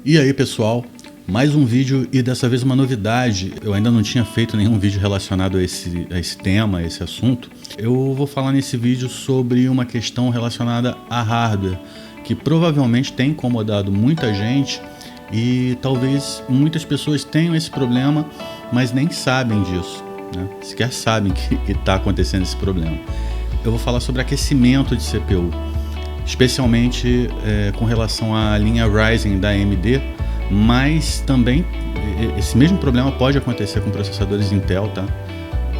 E aí pessoal, mais um vídeo e dessa vez uma novidade. Eu ainda não tinha feito nenhum vídeo relacionado a esse tema, a esse assunto. Eu vou falar nesse vídeo sobre uma questão relacionada a hardware, que provavelmente tem incomodado muita gente e talvez muitas pessoas tenham esse problema, mas nem sabem disso, né? Sequer sabem que está acontecendo esse problema. Eu vou falar sobre aquecimento de CPU, especialmente com relação à linha Ryzen da AMD, mas também esse mesmo problema pode acontecer com processadores Intel, tá?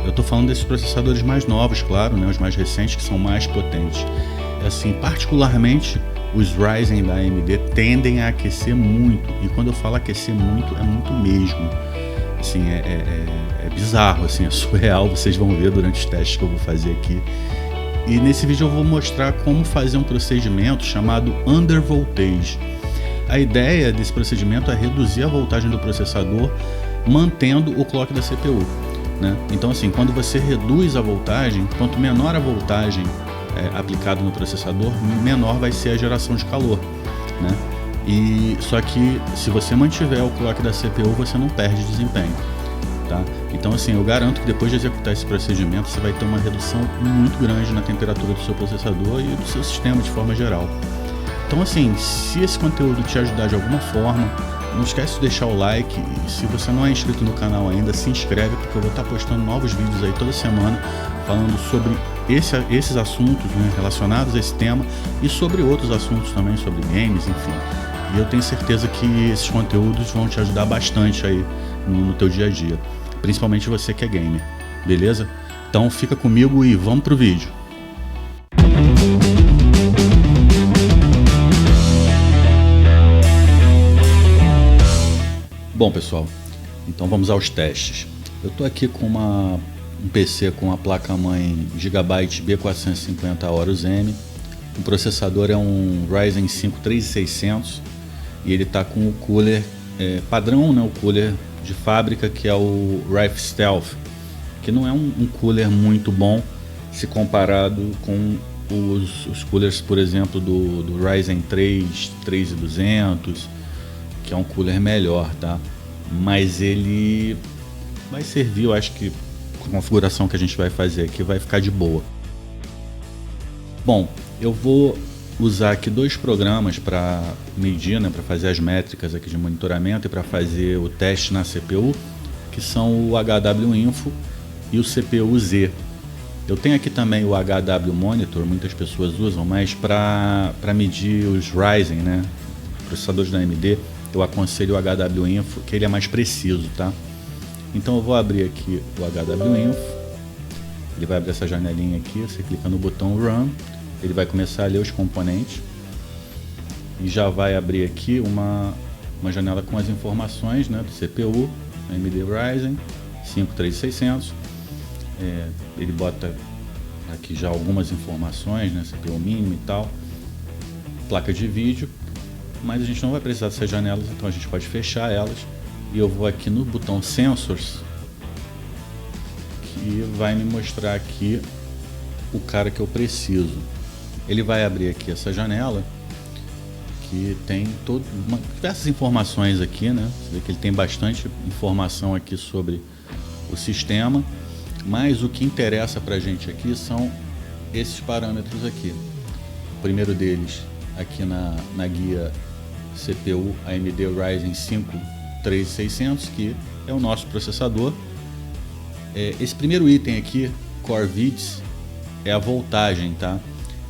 Eu estou falando desses processadores mais novos, claro, né, os mais recentes, que são mais potentes. Assim, particularmente os Ryzen da AMD tendem a aquecer muito, e quando eu falo aquecer muito, é muito mesmo. Assim, é bizarro, assim, é surreal, vocês vão ver durante os testes que eu vou fazer aqui. E nesse vídeo eu vou mostrar como fazer um procedimento chamado undervoltage. A ideia desse procedimento é reduzir a voltagem do processador mantendo o clock da CPU, né? Então assim, quando você reduz a voltagem, quanto menor a voltagem aplicada no processador, menor vai ser a geração de calor, né? E só que se você mantiver o clock da CPU, você não perde desempenho, tá? Então assim, eu garanto que depois de executar esse procedimento, você vai ter uma redução muito grande na temperatura do seu processador e do seu sistema de forma geral. Então assim, se esse conteúdo te ajudar de alguma forma, não esquece de deixar o like, e se você não é inscrito no canal ainda, se inscreve, porque eu vou estar postando novos vídeos aí toda semana falando sobre esses assuntos, né, relacionados a esse tema e sobre outros assuntos também, sobre games, enfim. E eu tenho certeza que esses conteúdos vão te ajudar bastante aí no teu dia a dia, principalmente você que é gamer, beleza? Então fica comigo e vamos pro vídeo. Bom pessoal, então vamos aos testes. Eu estou aqui com um PC com a placa-mãe Gigabyte B450 Aorus M. O processador é um Ryzen 5 3600 e ele está com o cooler padrão, né, o cooler de fábrica, que é o Rife Stealth, que não é um cooler muito bom se comparado com os coolers, por exemplo, do Ryzen 3 3200, que é um cooler melhor, tá? Mas ele vai servir, eu acho que com a configuração que a gente vai fazer aqui vai ficar de boa. Bom, eu vou usar aqui dois programas para medir, né, para fazer as métricas aqui de monitoramento e para fazer o teste na CPU, que são o HW-Info e o CPU-Z. Eu tenho aqui também o HW Monitor, muitas pessoas usam, mas para medir os Ryzen, né, processadores da AMD, eu aconselho o HW-Info, que ele é mais preciso, tá? Então eu vou abrir aqui o HW-Info, ele vai abrir essa janelinha aqui, você clica no botão Run, ele vai começar a ler os componentes e já vai abrir aqui uma janela com as informações, né, do CPU, AMD Ryzen 5 3600. Ele bota aqui já algumas informações, né, CPU mínimo e tal, placa de vídeo, mas a gente não vai precisar dessas janelas, então a gente pode fechar elas. E eu vou aqui no botão Sensors, que vai me mostrar aqui o cara que eu preciso. Ele vai abrir aqui essa janela, que tem diversas informações aqui, né? Você vê que ele tem bastante informação aqui sobre o sistema, mas o que interessa pra gente aqui são esses parâmetros aqui. O primeiro deles aqui na guia CPU AMD Ryzen 5 3600, que é o nosso processador. Esse primeiro item aqui, Core Vids, é a voltagem, tá?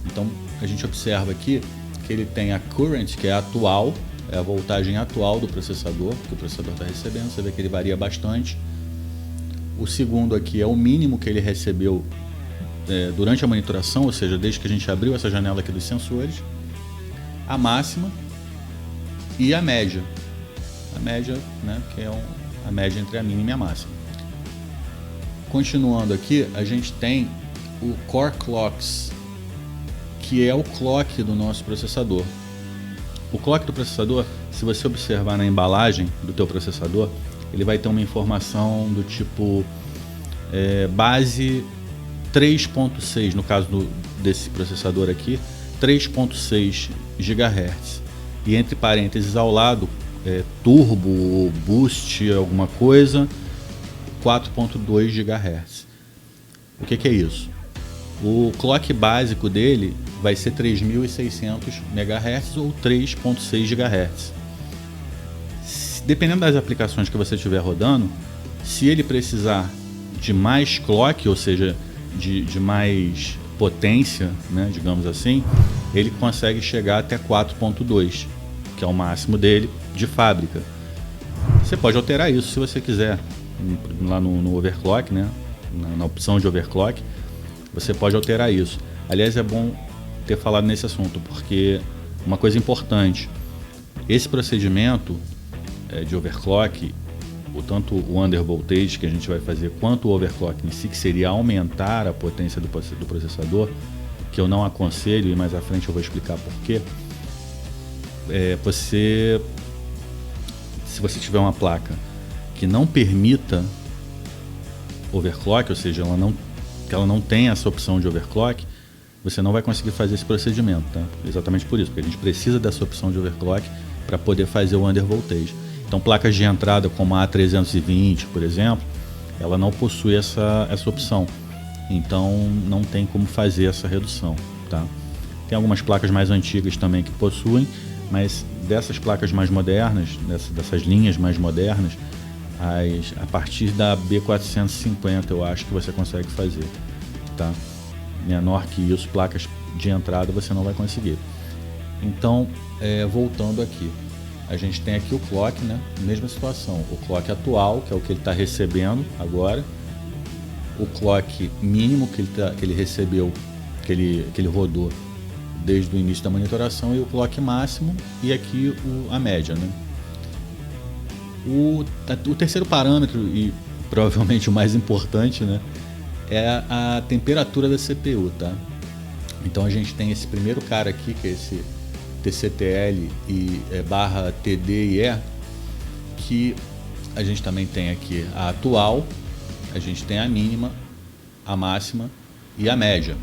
Então a gente observa aqui que ele tem a current, que é a atual, é a voltagem atual do processador, que o processador está recebendo. Você vê que ele varia bastante. O segundo aqui é o mínimo que ele recebeu durante a monitoração, ou seja, desde que a gente abriu essa janela aqui dos sensores. A máxima e a média. A média, né, que é a média entre a mínima e a máxima. Continuando aqui, a gente tem o Core Clocks, que é o clock do nosso processador. O clock do processador, se você observar na embalagem do teu processador, ele vai ter uma informação do tipo base 3.6, no caso desse processador aqui, 3.6 GHz. E entre parênteses ao lado, turbo, boost, alguma coisa, 4.2 GHz. O que é isso? O clock básico dele vai ser 3.600 MHz ou 3.6 GHz. Dependendo das aplicações que você estiver rodando, se ele precisar de mais clock, ou seja, de mais potência, né, digamos assim, ele consegue chegar até 4.2, que é o máximo dele de fábrica. Você pode alterar isso se você quiser, lá no overclock, né, na opção de overclock, você pode alterar isso. Aliás, é bom ter falado nesse assunto, porque uma coisa importante, esse procedimento de overclock, tanto o undervoltage que a gente vai fazer, quanto o overclock em si, que seria aumentar a potência do processador, que eu não aconselho, e mais à frente eu vou explicar por quê. Se você tiver uma placa que não permita overclock, ou seja, que ela não tem essa opção de overclock, você não vai conseguir fazer esse procedimento, tá? Exatamente por isso, porque a gente precisa dessa opção de overclock para poder fazer o undervoltage. Então, placas de entrada como a A320, por exemplo, ela não possui essa opção. Então, não tem como fazer essa redução, tá? Tem algumas placas mais antigas também que possuem, mas dessas placas mais modernas, dessas linhas mais modernas, a partir da B450 eu acho que você consegue fazer, tá? Menor que isso, placas de entrada você não vai conseguir. Então, voltando aqui, a gente tem aqui o clock, né? Mesma situação, o clock atual, que é o que ele está recebendo agora, o clock mínimo que ele recebeu, que ele rodou desde o início da monitoração, e o clock máximo, e aqui a média, né? O terceiro parâmetro, e provavelmente o mais importante, né, é a temperatura da CPU, tá? Então a gente tem esse primeiro cara aqui, que é esse TCTL e barra TDIE, que a gente também tem aqui a atual, a gente tem a mínima, a máxima e a média.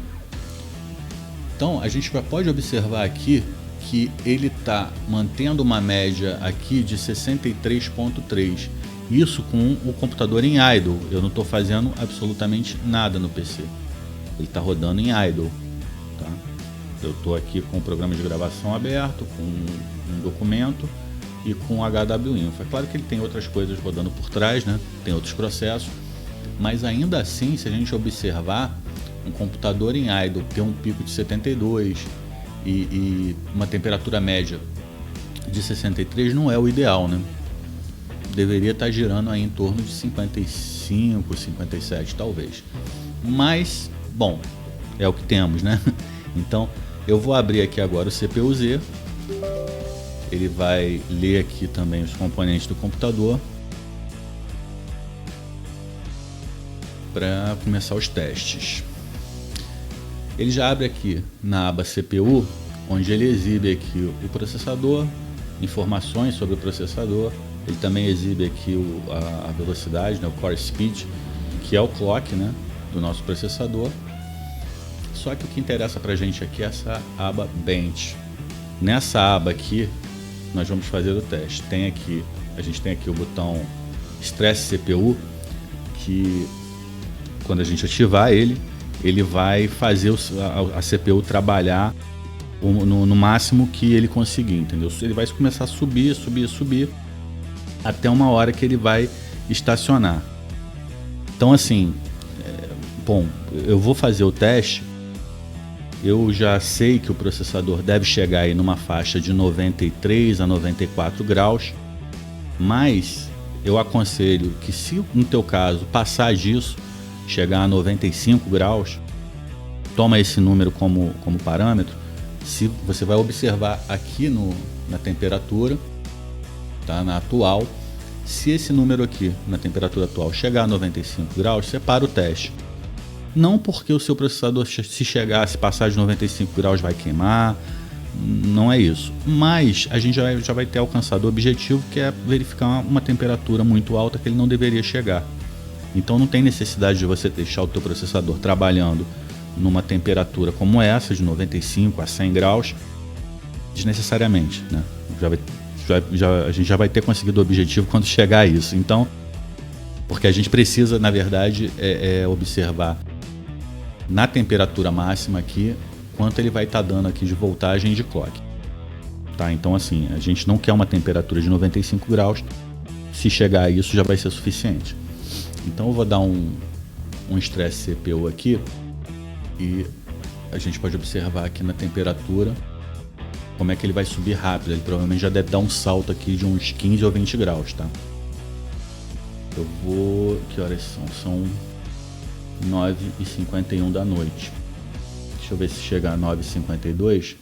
Então a gente já pode observar aqui que ele está mantendo uma média aqui de 63.3, isso com o computador em idle. Eu não estou fazendo absolutamente nada no PC, ele está rodando em idle, tá? Eu estou aqui com o programa de gravação aberto, com um documento e com o HWInfo. É claro que ele tem outras coisas rodando por trás, né? Tem outros processos, mas ainda assim, se a gente observar, um computador em idle ter um pico de 72 e uma temperatura média de 63 não é o ideal, né? Deveria estar girando aí em torno de 55, 57 talvez. Mas, bom, é o que temos, né? Então, eu vou abrir aqui agora o CPU-Z. Ele vai ler aqui também os componentes do computador para começar os testes. Ele já abre aqui na aba CPU, onde ele exibe aqui o processador, informações sobre o processador. Ele também exibe aqui a velocidade, né, o core speed, que é o clock, né, do nosso processador. Só que o que interessa para a gente aqui é essa aba Bench. Nessa aba aqui, nós vamos fazer o teste. A gente tem aqui o botão Stress CPU, que quando a gente ativar ele vai fazer a CPU trabalhar no máximo que ele conseguir, entendeu? Ele vai começar a subir, até uma hora que ele vai estacionar. Então assim, bom, eu vou fazer o teste. Eu já sei que o processador deve chegar aí numa faixa de 93 a 94 graus, mas eu aconselho que, se no teu caso passar disso, chegar a 95 graus, toma esse número como parâmetro. Se você vai observar aqui na temperatura, tá, na atual, se esse número aqui na temperatura atual chegar a 95 graus, você para o teste. Não porque o seu processador, se passar de 95 graus, vai queimar, não é isso. Mas a gente já vai ter alcançado o objetivo, que é verificar uma temperatura muito alta que ele não deveria chegar. Então não tem necessidade de você deixar o teu processador trabalhando numa temperatura como essa, de 95 a 100 graus, desnecessariamente, né? a gente já vai ter conseguido o objetivo quando chegar a isso. Então, porque a gente precisa, na verdade, observar na temperatura máxima aqui quanto ele vai estar dando aqui de voltagem de clock. Tá? Então, assim, a gente não quer uma temperatura de 95 graus. Se chegar a isso, já vai ser suficiente. Então, eu vou dar um estresse CPU aqui e a gente pode observar aqui na temperatura como é que ele vai subir rápido. Ele provavelmente já deve dar um salto aqui de uns 15 ou 20 graus, tá? Eu vou... Que horas são? São 9h51 da noite. Deixa eu ver se chega a 9h52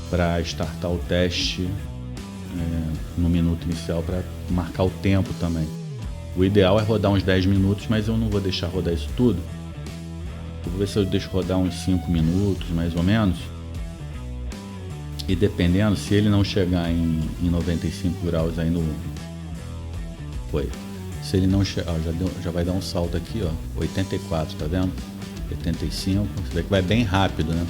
para startar o teste no minuto inicial, para marcar o tempo também. O ideal é rodar uns 10 minutos, mas eu não vou deixar rodar isso tudo. Eu vou ver se eu deixo rodar uns 5 minutos, mais ou menos. E dependendo, se ele não chegar em 95 graus aí no... Foi. Se ele não chegar... Já vai dar um salto aqui, ó. 84, tá vendo? 85. Você vê que vai bem rápido, né?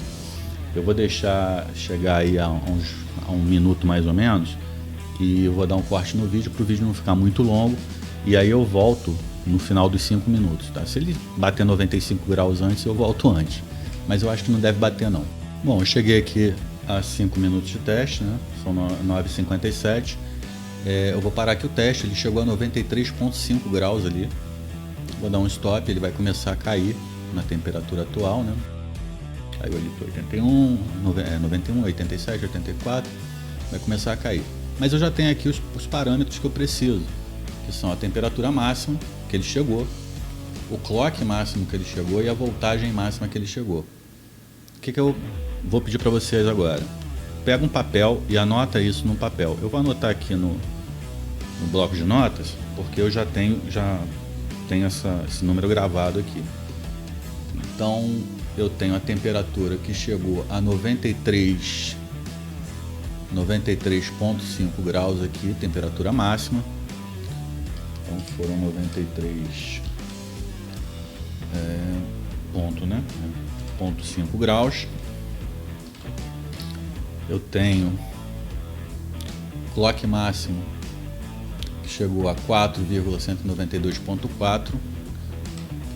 Eu vou deixar chegar aí a um minuto mais ou menos. E eu vou dar um corte no vídeo, para o vídeo não ficar muito longo. E aí eu volto no final dos 5 minutos, tá? Se ele bater 95 graus antes, eu volto antes. Mas eu acho que não deve bater, não. Bom, eu cheguei aqui a 5 minutos de teste, né? São 9h57. Eu vou parar aqui o teste, ele chegou a 93,5 graus ali. Vou dar um stop, ele vai começar a cair na temperatura atual, né? Caiu ali para 81, 91, 87, 84. Vai começar a cair. Mas eu já tenho aqui os parâmetros que eu preciso, que são a temperatura máxima que ele chegou, o clock máximo que ele chegou e a voltagem máxima que ele chegou. O que eu vou pedir para vocês agora? Pega um papel e anota isso num papel. Eu vou anotar aqui no bloco de notas, porque eu já tenho esse número gravado aqui. Então, eu tenho a temperatura que chegou a 93,5 graus aqui, temperatura máxima. Então foram 93 ponto 5 graus. Eu tenho clock máximo que chegou a 4,192.4,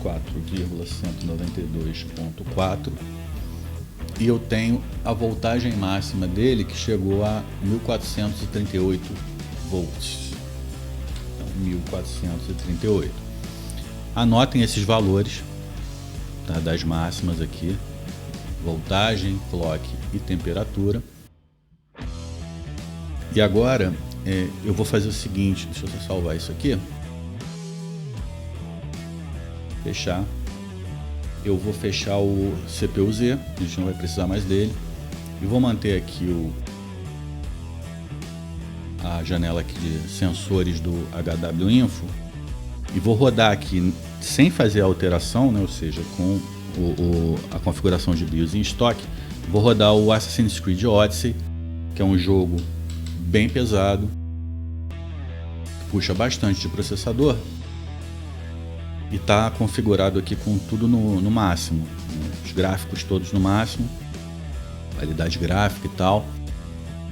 4,192.4, e eu tenho a voltagem máxima dele que chegou a 1438 volts. Então, 1438. Anotem esses valores, tá, das máximas aqui: voltagem, clock e temperatura. E agora eu vou fazer o seguinte, deixa eu só salvar isso aqui, fechar. Eu vou fechar o CPU-Z, a gente não vai precisar mais dele, e vou manter aqui a janela aqui de sensores do HW-Info, e vou rodar aqui sem fazer a alteração, né, ou seja, com a configuração de BIOS em estoque. Vou rodar o Assassin's Creed Odyssey, que é um jogo bem pesado, puxa bastante de processador, e está configurado aqui com tudo no máximo, né? Os gráficos todos no máximo, qualidade gráfica e tal,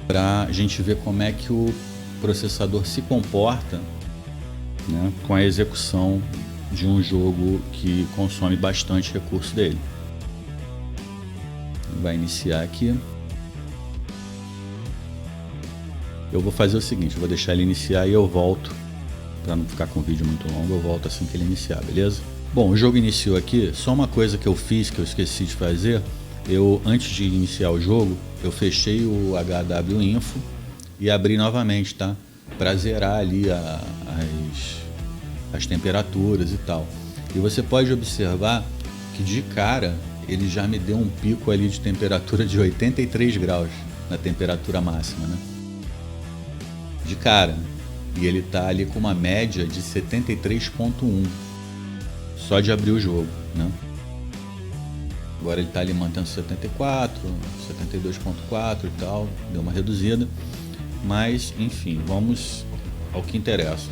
para a gente ver como é que o processador se comporta, né, com a execução de um jogo que consome bastante recurso dele. Vai iniciar aqui. Eu vou fazer o seguinte, eu vou deixar ele iniciar e eu volto, para não ficar com o vídeo muito longo. Eu volto assim que ele iniciar, beleza? Bom, o jogo iniciou aqui. Só uma coisa que eu fiz, que eu esqueci de fazer: antes de iniciar o jogo, eu fechei o HW-Info e abri novamente, tá? Para zerar ali as temperaturas e tal. E você pode observar que de cara ele já me deu um pico ali de temperatura de 83 graus na temperatura máxima, né? De cara. E ele tá ali com uma média de 73,1 só de abrir o jogo, né? Agora ele tá ali mantendo 74, 72,4 e tal, deu uma reduzida, mas enfim, vamos ao que interessa.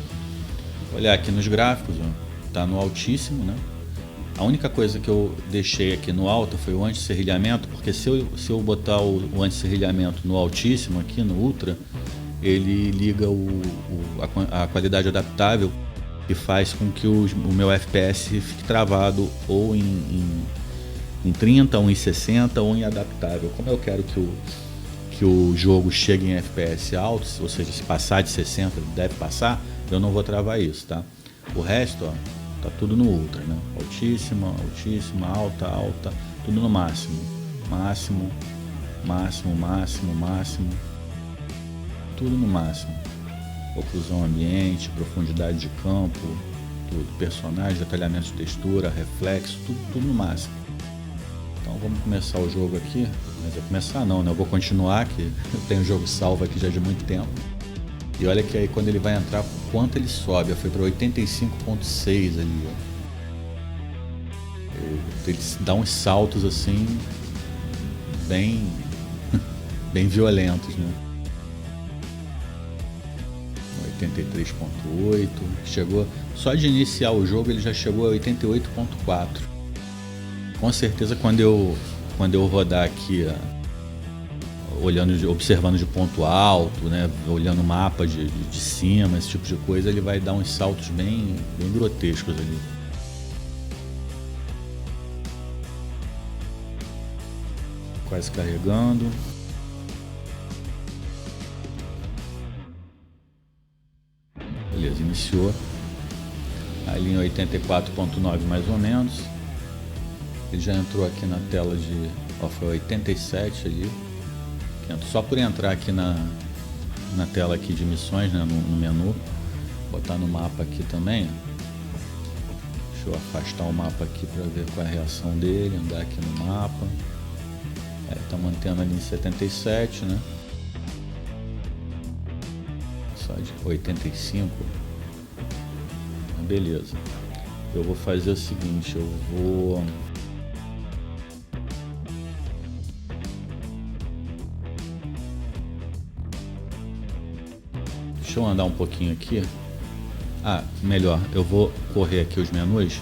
Olhar aqui nos gráficos, ó, tá no altíssimo, né? A única coisa que eu deixei aqui no alto foi o anti-serrilhamento, porque se eu botar o anti-serrilhamento no altíssimo aqui, no ultra, ele liga a qualidade adaptável, que faz com que o meu FPS fique travado ou em 30, ou em 60, ou em adaptável. Como eu quero que o jogo chegue em FPS altos, ou seja, se passar de 60, deve passar, eu não vou travar isso, tá? O resto, ó, tá tudo no ultra, né? Altíssima, altíssima, alta, alta, tudo no máximo. Máximo, máximo, máximo, máximo. Tudo no máximo. Oclusão ambiente, profundidade de campo, tudo. Personagem, detalhamento de textura, reflexo, tudo no máximo. Então vamos começar o jogo aqui. Mas vai começar não, né? Eu vou continuar, que eu tenho o jogo salvo aqui já de muito tempo. E olha que aí quando ele vai entrar, quanto ele sobe. Foi para 85.6 ali, ó. Ele dá uns saltos assim, bem violentos, né? 83.8, chegou, só de iniciar o jogo ele já chegou a 88.4. Com certeza quando eu rodar aqui, observando de ponto alto, né, olhando o mapa de cima, esse tipo de coisa, ele vai dar uns saltos bem grotescos ali. Quase carregando. Beleza, iniciou. Ali em 84.9 mais ou menos. Ele já entrou aqui na tela de... Ó, foi 87 ali. Só por entrar aqui na tela aqui de missões, né, no menu. Botar no mapa aqui também. Deixa eu afastar o mapa aqui para ver qual é a reação dele. Andar aqui no mapa. Tá mantendo ali em 77, né? Só de 85. Beleza. Eu vou fazer o seguinte, eu vou... Deixa eu andar um pouquinho aqui. Melhor, eu vou correr aqui os menus.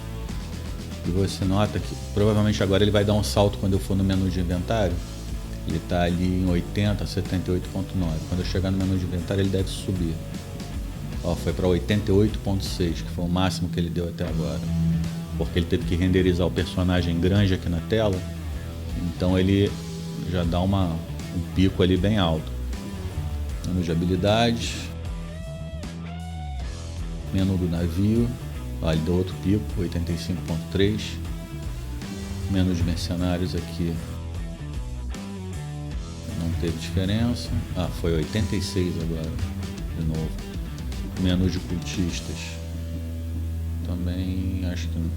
E você nota que provavelmente agora ele vai dar um salto quando eu for no menu de inventário. Ele está ali em 80, 78.9. Quando eu chegar no menu de inventário ele deve subir. Ó, foi para 88.6, que foi o máximo que ele deu até agora. Porque ele teve que renderizar o personagem grande aqui na tela. Então ele já dá um pico ali bem alto. Menu de habilidades. Menu do navio. Ó, ele deu outro pico, 85.3. Menu de mercenários aqui. Não teve diferença. Foi 86 agora. De novo. Menu de cultistas. Também acho que não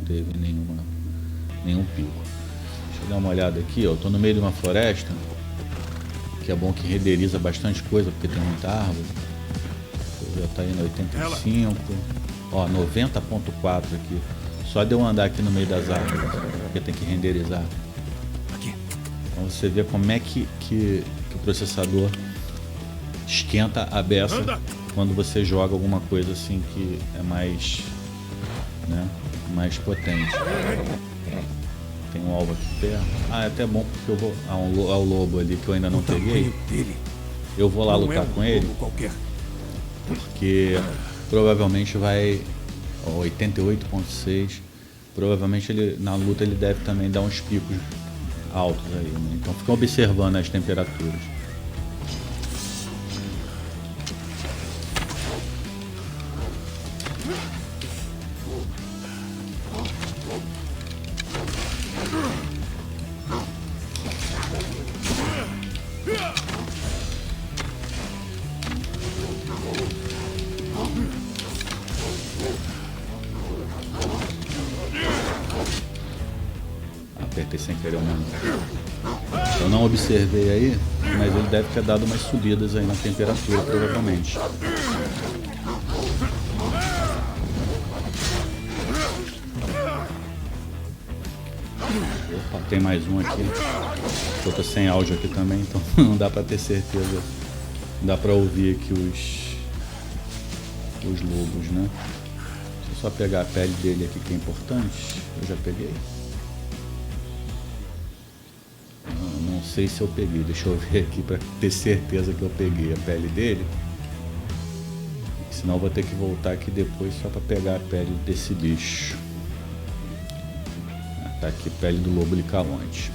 teve nenhum pico. Deixa eu dar uma olhada aqui. Eu tô no meio de uma floresta. Que é bom que renderiza bastante coisa, porque tem muita árvore. Já tá indo 85. Ó, 90.4 aqui. Só de eu andar aqui no meio das árvores, porque tem que renderizar. Então você vê como é que o processador esquenta a beça quando você joga alguma coisa assim que é mais, né, mais potente. Tem um alvo aqui perto. É até bom porque eu vou... o lobo ali que eu ainda não peguei. Eu vou lá lutar com ele. Porque provavelmente vai 88.6. Provavelmente na luta ele deve também dar uns picos altos aí, né? Então fica observando as temperaturas. Apertei sem querer o menu. Eu não observei aí, mas ele deve ter dado umas subidas aí na temperatura, provavelmente. Opa, tem mais um aqui. Eu tô sem áudio aqui também, então não dá pra ter certeza. Não dá pra ouvir aqui os lobos, né? Deixa eu só pegar a pele dele aqui que é importante. Eu já peguei. Não sei se eu peguei, deixa eu ver aqui para ter certeza que eu peguei a pele dele. Senão eu vou ter que voltar aqui depois só para pegar a pele desse bicho. Tá aqui, pele do lobo licalonte.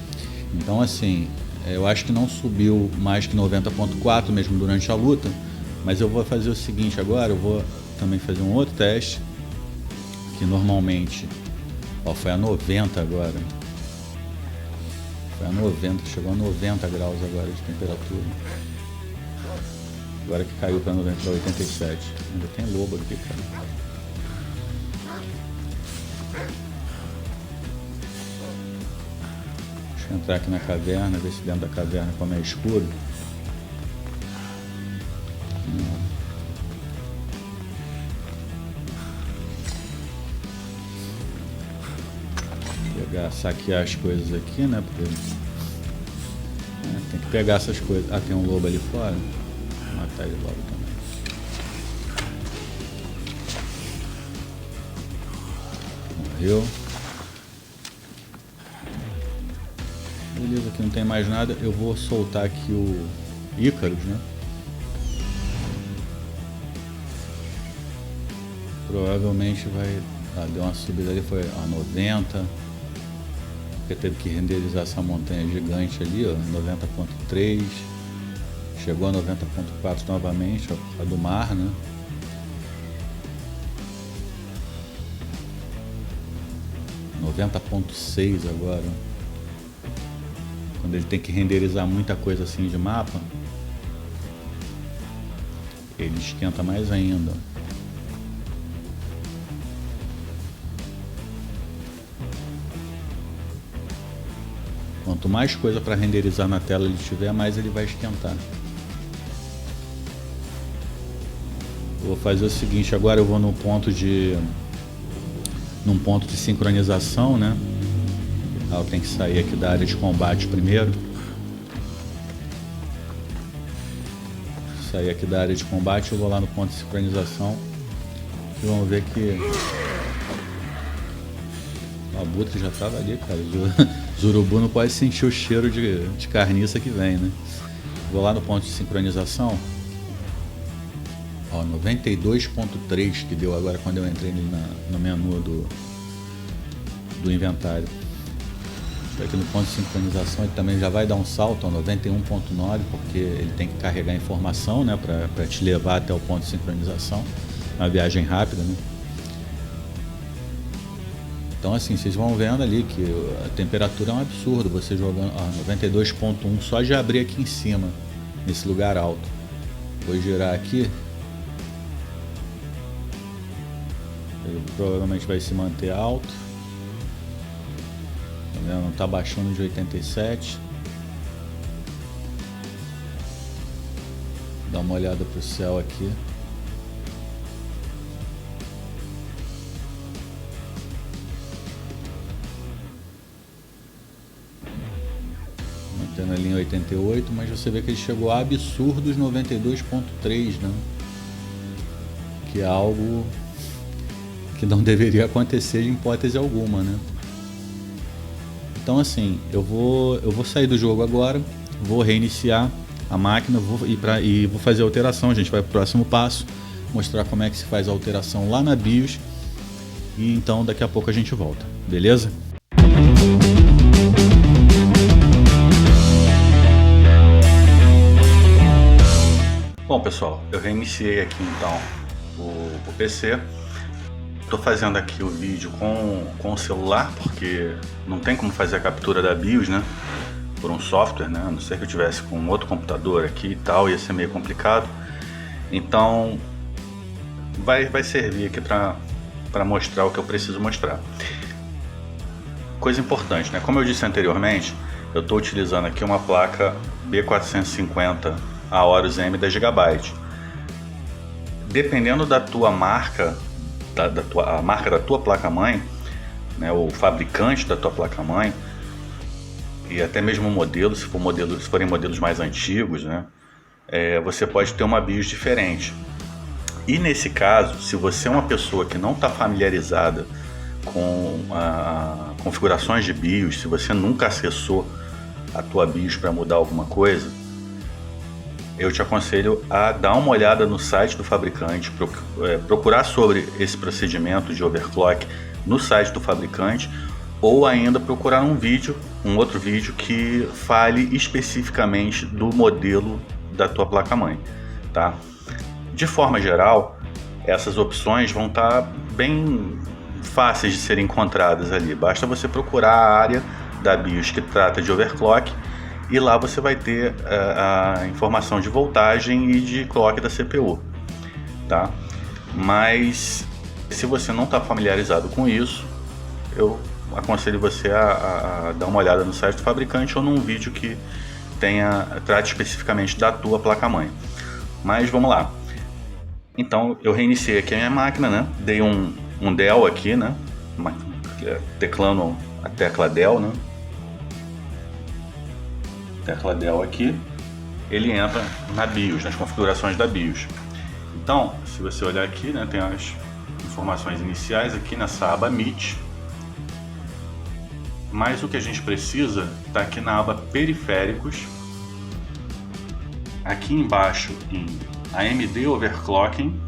Então assim, eu acho que não subiu mais que 90.4 mesmo durante a luta, mas eu vou fazer o seguinte agora, eu vou também fazer um outro teste, que normalmente, ó, foi a 90 agora. Foi a 90, chegou a 90 graus agora de temperatura. Agora que caiu para 90, para 87. Ainda tem lobo aqui, cara. Deixa eu entrar aqui na caverna, ver se dentro da caverna como é escuro. Pegar, saquear as coisas aqui, né? Porque tem que pegar essas coisas. Ah, tem um lobo ali fora. Vou matar ele logo também. Morreu. Beleza, aqui não tem mais nada. Eu vou soltar aqui o Ícaros, né? Provavelmente vai... Ah, deu uma subida ali, foi a 90. Porque teve que renderizar essa montanha gigante ali, ó, 90.3. Chegou a 90.4 novamente, ó, a do mar, né? (90.6) agora. Quando ele tem que renderizar muita coisa assim de mapa, ele esquenta mais ainda. Quanto mais coisa para renderizar na tela ele tiver, mais ele vai esquentar. Eu vou fazer o seguinte, agora eu vou num ponto de sincronização, né? Eu tenho que sair aqui da área de combate primeiro. Sair aqui da área de combate, eu vou lá no ponto de sincronização e vamos ver que o abutre já estava ali, cara. Zurubu não pode sentir o cheiro de carniça que vem, né? Vou lá no ponto de sincronização. Ó, 92.3 que deu agora quando eu entrei no menu do inventário. Aqui no ponto de sincronização ele também já vai dar um salto a 91.9, porque ele tem que carregar informação, né, para te levar até o ponto de sincronização. É uma viagem rápida, né? Então assim, vocês vão vendo ali que a temperatura é um absurdo, você jogando 92.1 só de abrir aqui em cima, nesse lugar alto. Vou girar aqui. Ele provavelmente vai se manter alto. Não está baixando de 87. Dá uma olhada para o céu aqui. Mantendo ali em 88, mas você vê que ele chegou a absurdos 92.3, né? Que é algo que não deveria acontecer em hipótese alguma, né? Então assim, eu vou sair do jogo agora, vou reiniciar a máquina, e vou fazer a alteração. A gente vai para o próximo passo, mostrar como é que se faz a alteração lá na BIOS, e então daqui a pouco a gente volta, beleza? Bom pessoal, eu reiniciei aqui então o PC. Estou fazendo aqui o vídeo com o celular, porque não tem como fazer a captura da BIOS, né? Por um software, né? A não ser que eu tivesse com outro computador aqui e tal, ia ser meio complicado. Então vai servir aqui para mostrar o que eu preciso mostrar. Coisa importante, né? Como eu disse anteriormente, eu estou utilizando aqui uma placa B450 Aorus M da Gigabyte. Dependendo da tua marca, a marca da tua placa-mãe, né, o fabricante da tua placa-mãe, e até mesmo o modelo, se forem modelos mais antigos, né, você pode ter uma BIOS diferente. E nesse caso, se você é uma pessoa que não está familiarizada com configurações de BIOS, se você nunca acessou a tua BIOS para mudar alguma coisa, eu te aconselho a dar uma olhada no site do fabricante, procurar sobre esse procedimento de overclock no site do fabricante, ou ainda procurar um outro vídeo que fale especificamente do modelo da tua placa-mãe, tá? De forma geral, essas opções vão estar bem fáceis de serem encontradas ali. Basta você procurar a área da BIOS que trata de overclock e lá você vai ter a informação de voltagem e de clock da CPU, tá? Mas se você não está familiarizado com isso, eu aconselho você a dar uma olhada no site do fabricante ou num vídeo que trate especificamente da tua placa-mãe. Mas vamos lá. Então eu reiniciei aqui a minha máquina, né? Dei um Del aqui, né? Teclando a tecla Del, né? Tecla Del aqui, ele entra na BIOS, nas configurações da BIOS. Então, se você olhar aqui, né, tem as informações iniciais aqui nessa aba MIT. Mas o que a gente precisa está aqui na aba Periféricos. Aqui embaixo em AMD Overclocking.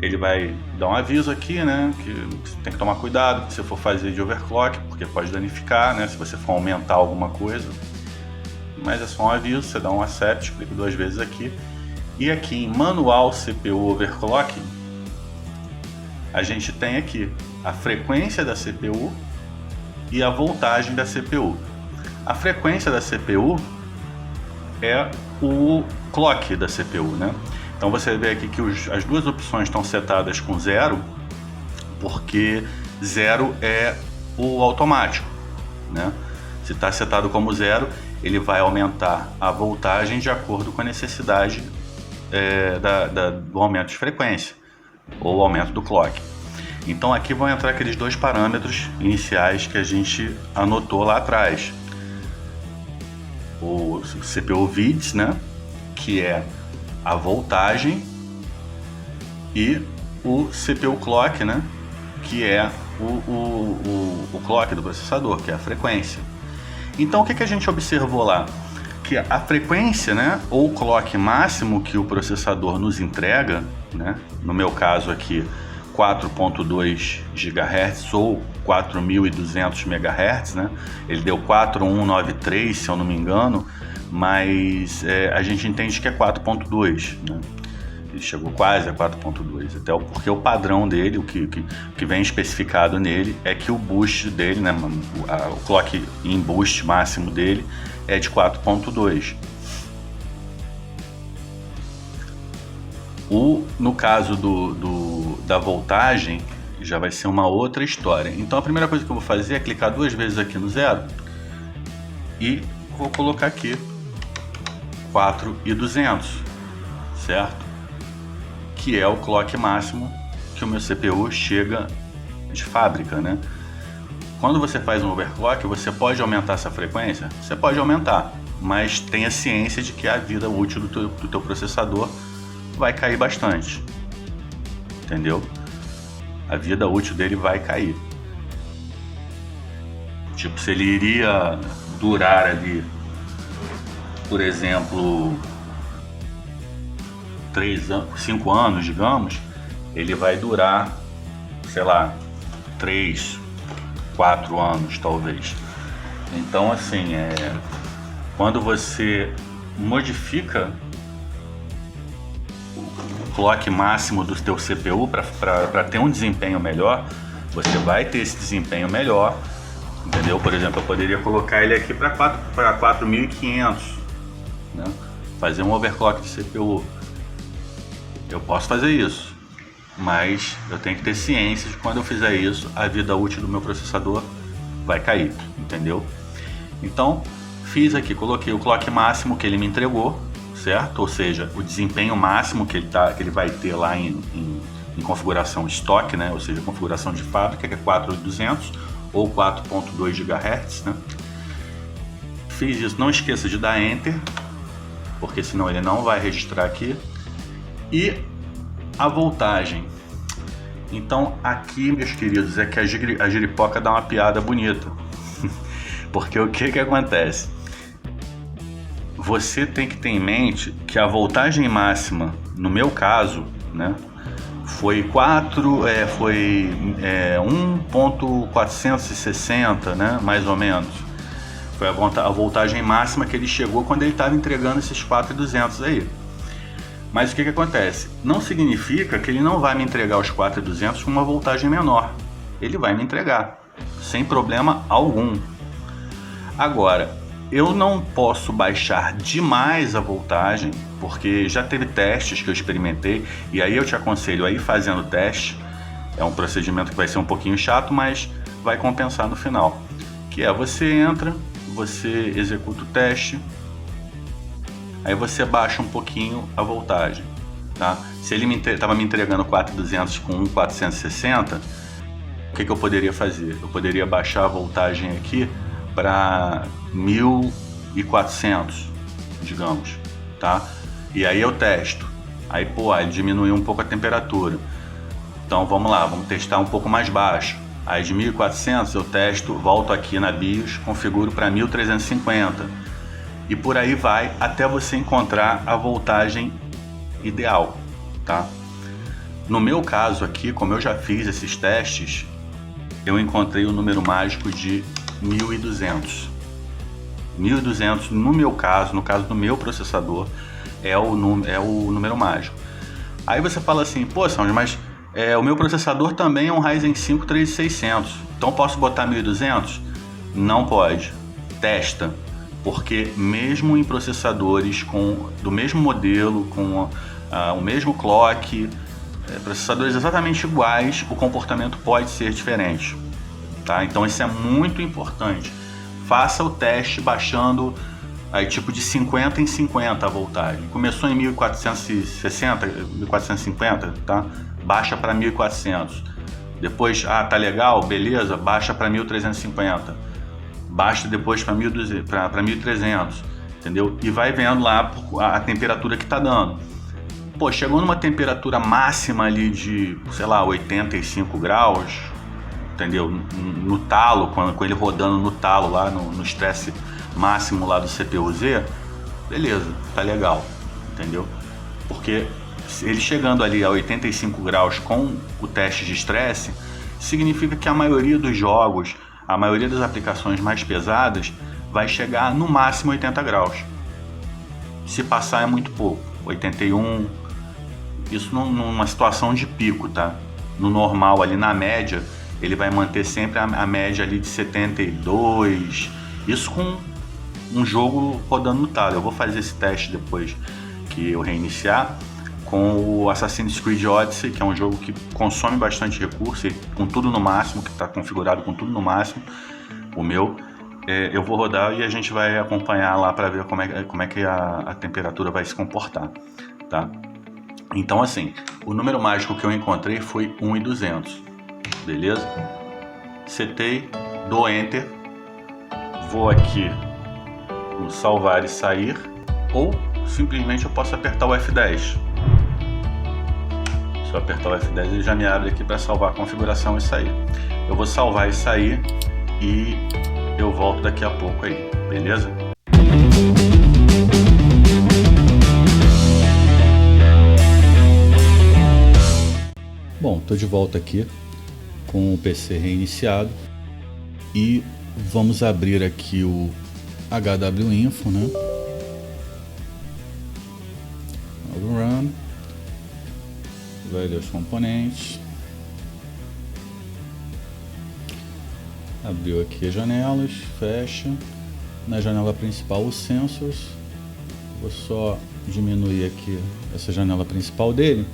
Ele vai dar um aviso aqui, né, que você tem que tomar cuidado se você for fazer de overclock, porque pode danificar, né, se você for aumentar alguma coisa. Mas é só um aviso, você dá um accept, clica 2 vezes aqui. E aqui em Manual CPU Overclocking, a gente tem aqui a frequência da CPU e a voltagem da CPU. A frequência da CPU é o clock da CPU, né? Então você vê aqui que as duas opções estão setadas com 0, porque 0 é o automático, né? Se está setado como 0, ele vai aumentar a voltagem de acordo com a necessidade do aumento de frequência ou aumento do clock. Então aqui vão entrar aqueles 2 parâmetros iniciais que a gente anotou lá atrás. O CPU VIDS, né, que é a voltagem, e o CPU Clock, né, que é o clock do processador, que é a frequência. Então o que a gente observou lá? Que a frequência, né, ou clock máximo que o processador nos entrega, né, no meu caso aqui 4.2 GHz ou 4.200 MHz, né? Ele deu 4.193, se eu não me engano, mas a gente entende que é 4.2, né? Ele chegou quase a 4.2, até porque o padrão dele, o que vem especificado nele é que o boost dele, né, o clock in boost máximo dele é de 4.2. No caso da voltagem, já vai ser uma outra história. Então a primeira coisa que eu vou fazer é clicar 2 vezes aqui no 0 e vou colocar aqui 4.200, certo? Que é o clock máximo que o meu CPU chega de fábrica, né? Quando você faz um overclock, você pode aumentar essa frequência? Você pode aumentar, mas tenha ciência de que a vida útil do teu processador vai cair bastante, entendeu? A vida útil dele vai cair. Tipo, se ele iria durar ali, por exemplo, 5 anos, digamos, ele vai durar, sei lá, 3, 4 anos talvez. Então assim, quando você modifica o clock máximo do teu CPU para ter um desempenho melhor, você vai ter esse desempenho melhor, entendeu? Por exemplo, eu poderia colocar ele aqui para 4.500, né? Fazer um overclock de CPU. Eu posso fazer isso, mas eu tenho que ter ciência de que quando eu fizer isso, a vida útil do meu processador vai cair, entendeu? Então, fiz aqui, coloquei o clock máximo que ele me entregou, certo? Ou seja, o desempenho máximo que ele vai ter lá em configuração estoque, né? Ou seja, configuração de fábrica, que é 4.200 ou 4.2 GHz, né? Fiz isso, não esqueça de dar Enter, porque senão ele não vai registrar aqui. E a voltagem. Então aqui, meus queridos, é que a giripoca dá uma piada bonita. Porque o que acontece? Você tem que ter em mente que a voltagem máxima, no meu caso, né, foi 1.460, né, mais ou menos. Foi a voltagem máxima que ele chegou quando ele estava entregando esses 4.200 aí. Mas o que acontece? Não significa que ele não vai me entregar os 4.200 com uma voltagem menor. Ele vai me entregar, sem problema algum. Agora, eu não posso baixar demais a voltagem, porque já teve testes que eu experimentei, e aí eu te aconselho a ir fazendo teste. É um procedimento que vai ser um pouquinho chato, mas vai compensar no final. Que é, você entra, você executa o teste, aí você baixa um pouquinho a voltagem, tá? Se ele estava me entregando 4.200 com 1.460, o que eu poderia fazer? Eu poderia baixar a voltagem aqui para 1.400, digamos, tá? E aí eu testo. Aí, ele diminuiu um pouco a temperatura. Então vamos lá, vamos testar um pouco mais baixo. Aí de 1.400 eu testo, volto aqui na BIOS, configuro para 1.350 e por aí vai até você encontrar a voltagem ideal, tá? No meu caso aqui, como eu já fiz esses testes, eu encontrei o número mágico de 1.200. 1.200 no meu caso, no caso do meu processador, é o número mágico. Aí você fala assim, pô, Sandro, mas o meu processador também é um Ryzen 5 3600, então posso botar 1.200? Não pode. Testa, porque mesmo em processadores do mesmo modelo, com o mesmo clock, processadores exatamente iguais, o comportamento pode ser diferente, tá? Então isso é muito importante. Faça o teste baixando aí tipo de 50 em 50 a voltagem. Começou em 1460, 1450, tá? Baixa para 1400. Depois, tá legal, beleza, baixa para 1350. Baixa depois para 1300, entendeu? E vai vendo lá a temperatura que tá dando. Pô, chegou numa temperatura máxima ali de, sei lá, 85 graus, entendeu? No talo, com ele rodando no talo lá, no estresse máximo lá do CPU-Z, beleza, tá legal, entendeu? Porque ele chegando ali a 85 graus com o teste de estresse, significa que a maioria dos jogos, a maioria das aplicações mais pesadas, vai chegar no máximo 80 graus. Se passar é muito pouco, 81, isso numa situação de pico, tá? No normal ali, na média, ele vai manter sempre a média ali de 72, isso com um jogo rodando no talo. Eu vou fazer esse teste depois que eu reiniciar com o Assassin's Creed Odyssey, que é um jogo que consome bastante recurso, e com tudo no máximo, que está configurado com tudo no máximo, o meu, eu vou rodar e a gente vai acompanhar lá para ver como é que a temperatura vai se comportar, tá? Então assim, o número mágico que eu encontrei foi 1.200, beleza? Setei, dou Enter, vou aqui no salvar e sair, ou simplesmente eu posso apertar o F10. Se eu apertar o F10 ele já me abre aqui para salvar a configuração e sair. Eu vou salvar e sair e eu volto daqui a pouco aí, beleza? Bom, tô de volta aqui com o PC reiniciado e vamos abrir aqui o HWinfo, né? Run, vai ler os componentes, abriu aqui as janelas, fecha. Na janela principal os sensors, vou só diminuir aqui essa janela principal dele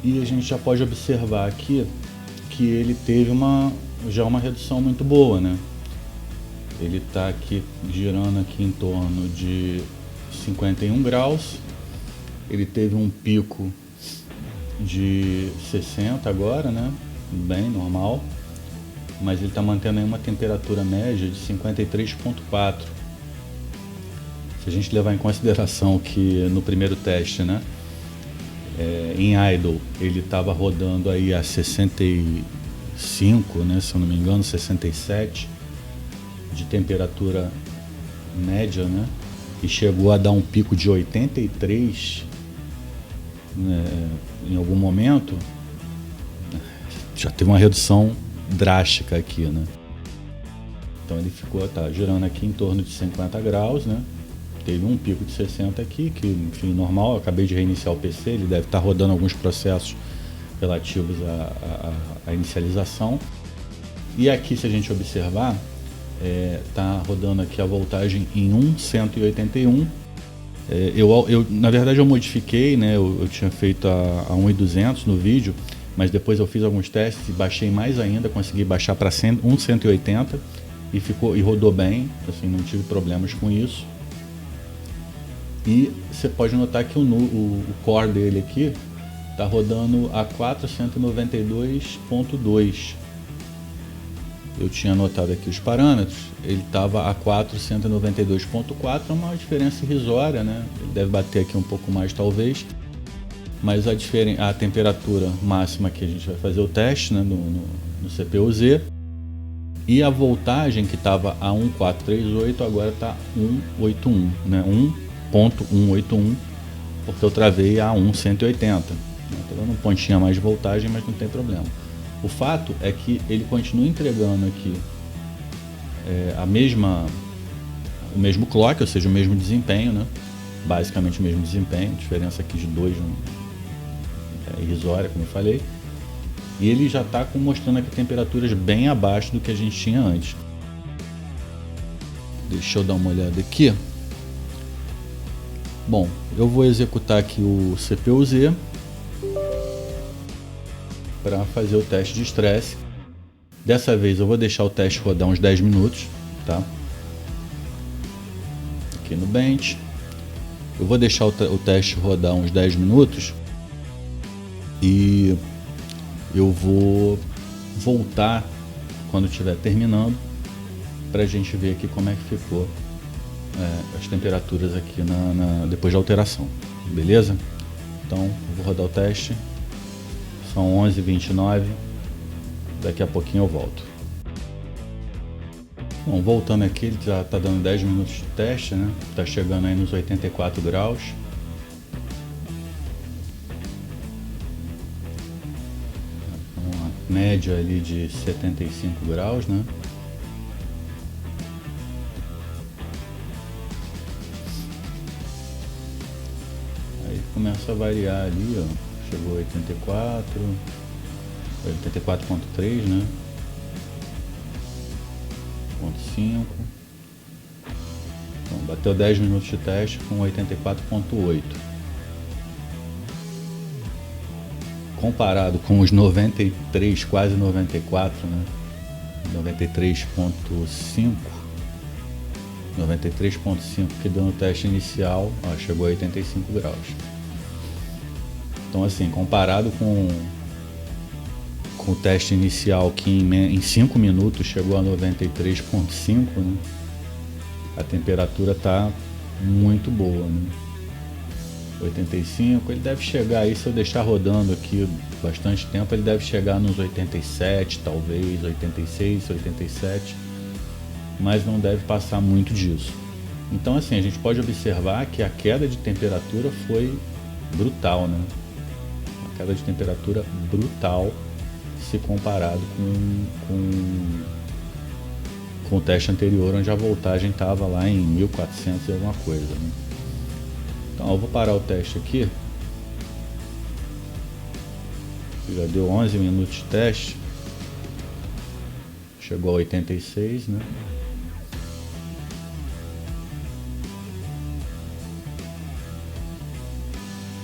e a gente já pode observar aqui que ele teve já uma redução muito boa, né? Ele está aqui girando aqui em torno de 51 graus. Ele teve um pico de 60 agora, né? Bem normal. Mas ele está mantendo aí uma temperatura média de 53,4. Se a gente levar em consideração que no primeiro teste, né? Em idle ele estava rodando aí a 65, né? Se eu não me engano, 67. de temperatura média, né? E chegou a dar um pico de 83, né, em algum momento, já teve uma redução drástica aqui, né? Então ele ficou, tá girando aqui em torno de 50 graus, né? Teve um pico de 60 aqui, que enfim, normal. Eu acabei de reiniciar o PC, ele deve estar rodando alguns processos relativos à inicialização. E aqui, se a gente observar, tá rodando aqui a voltagem em 1.181. Na verdade eu modifiquei, né? Eu tinha feito a 1.200 no vídeo, mas depois eu fiz alguns testes e baixei mais ainda, consegui baixar para 1.180 e rodou bem, assim, não tive problemas com isso. E você pode notar que o core dele aqui está rodando a 492.2. Eu tinha anotado aqui os parâmetros, ele estava a 492.4, é uma diferença irrisória, né? Ele deve bater aqui um pouco mais talvez, mas a temperatura máxima que a gente vai fazer o teste, né, no CPU-Z, e a voltagem que estava a 1.438 agora está 1.81, né? 1.181, porque eu travei a 1.180. Está dando um pontinho a mais de voltagem, mas não tem problema. O fato é que ele continua entregando aqui o mesmo clock, ou seja, o mesmo desempenho, né? Basicamente o mesmo desempenho, diferença aqui de 2 é irrisória, como eu falei. E ele já está mostrando aqui temperaturas bem abaixo do que a gente tinha antes. Deixa eu dar uma olhada aqui. Bom, eu vou executar aqui o CPU-Z para fazer o teste de estresse. Dessa vez eu vou deixar o teste rodar uns 10 minutos, tá? Aqui no Bench. Eu vou deixar o teste rodar uns 10 minutos e eu vou voltar quando estiver terminando para a gente ver aqui como é que ficou as temperaturas aqui depois da alteração, beleza? Então eu vou rodar o teste. São 11h29, daqui a pouquinho eu volto. Bom, voltando aqui, ele já está dando 10 minutos de teste, né? Está chegando aí nos 84 graus. Uma média ali de 75 graus, né? Aí começa a variar ali, ó. Chegou a 84.3, né? 0.5. Então, bateu 10 minutos de teste com 84.8. Comparado com os 93, quase 94, né? 93.5. 93.5 que deu no teste inicial, ó, chegou a 85 graus. Então, assim, comparado com o teste inicial que em 5 minutos chegou a 93.5, né? A temperatura está muito boa, né? 85, ele deve chegar aí, se eu deixar rodando aqui bastante tempo, ele deve chegar nos 87, talvez 86, 87, mas não deve passar muito disso. Então, assim, a gente pode observar que a queda de temperatura foi brutal, né? Uma queda de temperatura brutal se comparado com o teste anterior, onde a voltagem estava lá em 1400 e alguma coisa, né? Então eu vou parar o teste aqui. Já deu 11 minutos de teste. Chegou a 86, né?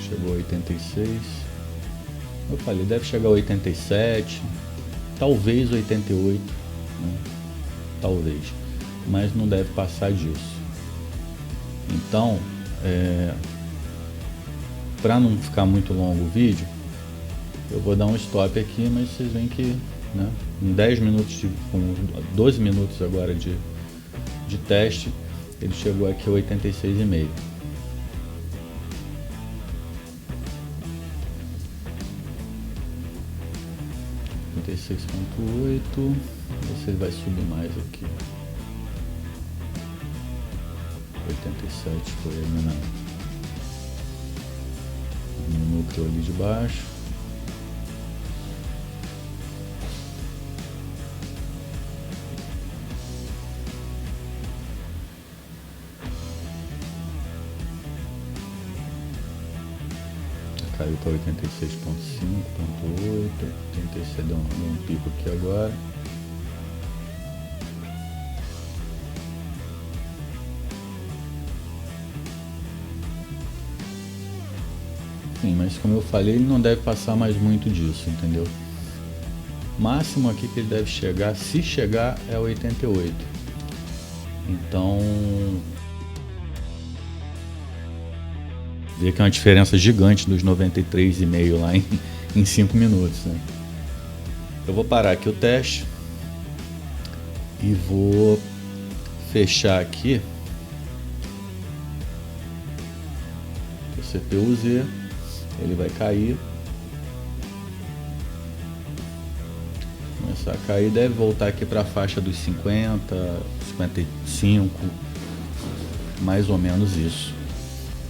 Chegou a 86. Eu falei, deve chegar a 87, talvez 88, né? Talvez, mas não deve passar disso. Então, para não ficar muito longo o vídeo, eu vou dar um stop aqui, mas vocês veem que, né, em 10 minutos, com 12 minutos agora de teste, ele chegou aqui a 86,5. 86,8. Ver se ele vai subir mais aqui. 87 foi eliminado. No núcleo ali de baixo. Caiu para 86.5.8, 87 deu um pico aqui agora. Sim, mas como eu falei, ele não deve passar mais muito disso, entendeu? Máximo aqui que ele deve chegar, se chegar, é 88. Então, vê que é uma diferença gigante dos 93,5 lá em 5 minutos, né? Eu vou parar aqui o teste e vou fechar aqui o CPU-Z. Ele vai cair, começar a cair, deve voltar aqui para a faixa dos 50, 55, mais ou menos isso.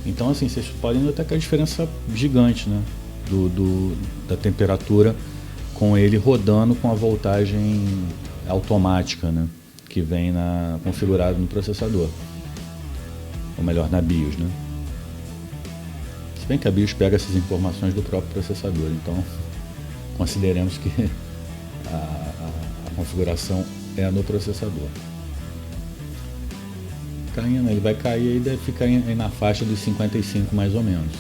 Então assim, vocês podem notar que a diferença gigante, né, da temperatura com ele rodando com a voltagem automática, né, que vem configurado no processador, ou melhor, na BIOS, né. Se bem que a BIOS pega essas informações do próprio processador, então consideremos que a configuração é no processador. Caindo, ele vai cair e deve ficar aí na faixa dos 55 mais ou menos.